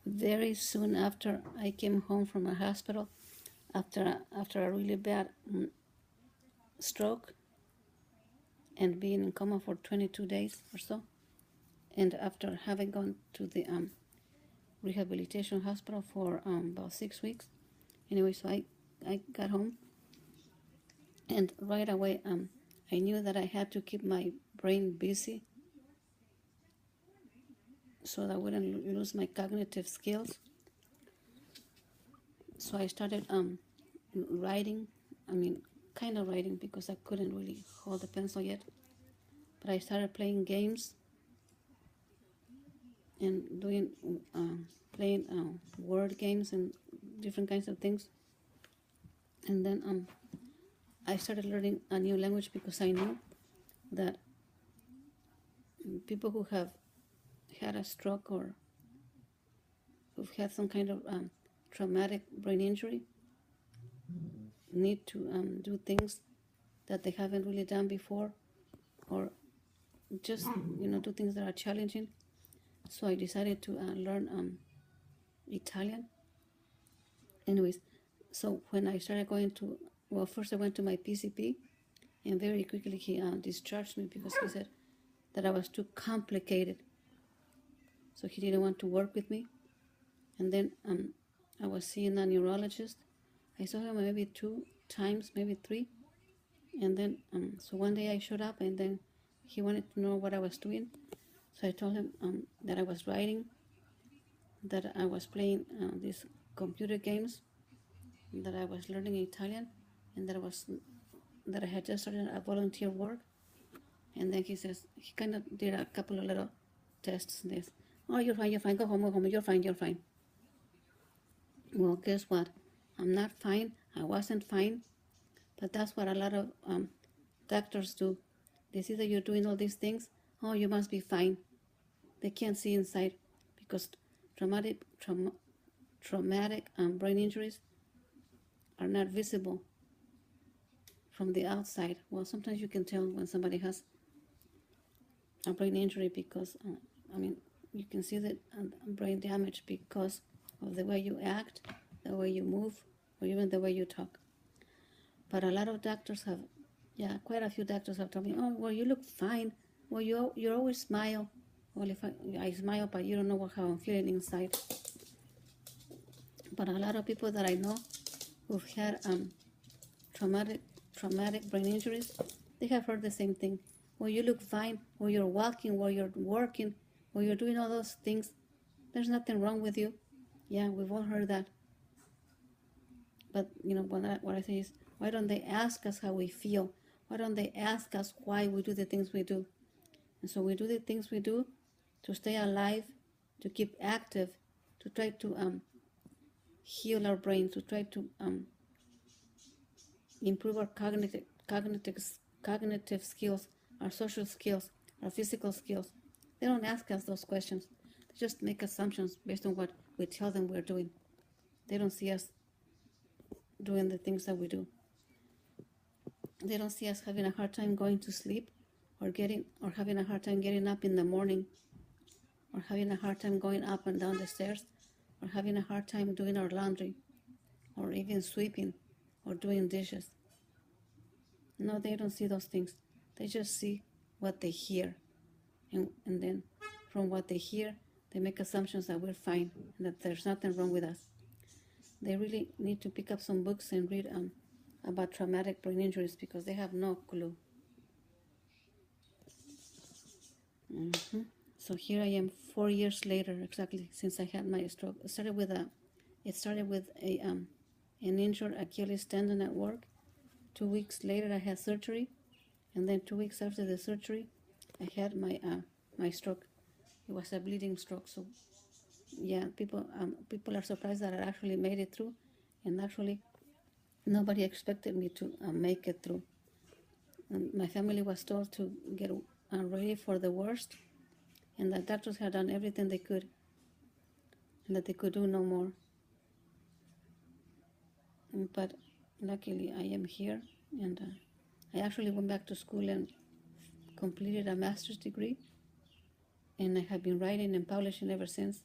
very soon after I came home from a hospital, after a really bad stroke and being in coma for 22 days or so, and after having gone to the rehabilitation hospital for about 6 weeks. Anyway, so I got home, and right away I knew that I had to keep my brain busy so that I wouldn't lose my cognitive skills. So I started writing. I mean, kind of writing because I couldn't really hold the pencil yet. But I started playing games and doing playing word games and different kinds of things. And then I started learning a new language because I knew that people who have had a stroke or who've had some kind of traumatic brain injury need to do things that they haven't really done before, or just do things that are challenging. So I decided to learn Italian. Anyways, so when I started going to, well, first I went to my PCP, and very quickly he discharged me because he said that I was too complicated. So he didn't want to work with me. And then I was seeing a neurologist. I saw him maybe 2 times, maybe 3. And then, so one day I showed up, and then he wanted to know what I was doing. So I told him that I was writing, that I was playing these computer games, that I was learning Italian, and that I had just started a volunteer work. And then he says, he kind of did a couple of little tests and this. Oh, you're fine, go home, you're fine. Well, guess what? I'm not fine. I wasn't fine. But that's what a lot of doctors do. They see that you're doing all these things. Oh, you must be fine. They can't see inside because traumatic brain injuries are not visible from the outside. Well, sometimes you can tell when somebody has a brain injury because, you can see the brain damage because of the way you act, the way you move, or even the way you talk. But a lot of doctors have, quite a few doctors have told me, oh, well, you look fine. Well, you always smile. Well, if I smile, but you don't know how I'm feeling inside. But a lot of people that I know who've had traumatic brain injuries, they have heard the same thing. Well, you look fine. Well, you're walking, well, you're working, well, you're doing all those things. There's nothing wrong with you. Yeah, we've all heard that. But, what I say is, why don't they ask us how we feel? Why don't they ask us why we do the things we do? And so we do the things we do to stay alive, to keep active, to try to heal our brain, to try to improve our cognitive skills, our social skills, our physical skills. They don't ask us those questions. They just make assumptions based on what we tell them we're doing. They don't see us doing the things that we do. They don't see us having a hard time going to sleep, or having a hard time getting up in the morning, or having a hard time going up and down the stairs, or having a hard time doing our laundry, or even sweeping, or doing dishes. No, they don't see those things. They just see what they hear. And then from what they hear, they make assumptions that we're fine and that there's nothing wrong with us. They really need to pick up some books and read about traumatic brain injuries because they have no clue. So here I am 4 years later, exactly, since I had my stroke. It started with an injured Achilles tendon at work. 2 weeks later, I had surgery, and then 2 weeks after the surgery, I had my stroke. It was a bleeding stroke. So, yeah, people are surprised that I actually made it through, and actually, nobody expected me to make it through. And my family was told to get ready for the worst, and the doctors had done everything they could, and that they could do no more. But luckily, I am here, and I actually went back to school and completed a master's degree, and I have been writing and publishing ever since.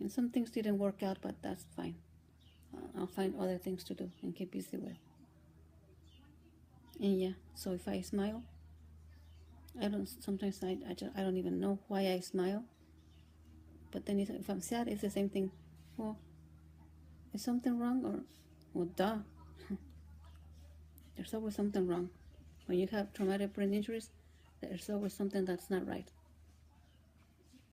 And some things didn't work out, but that's fine. I'll find other things to do and keep busy with. And yeah, so if I smile, I don't. Sometimes I don't even know why I smile. But then if I'm sad, it's the same thing. Well, is something wrong? Or, well, duh. There's always something wrong. When you have traumatic brain injuries, there's always something that's not right.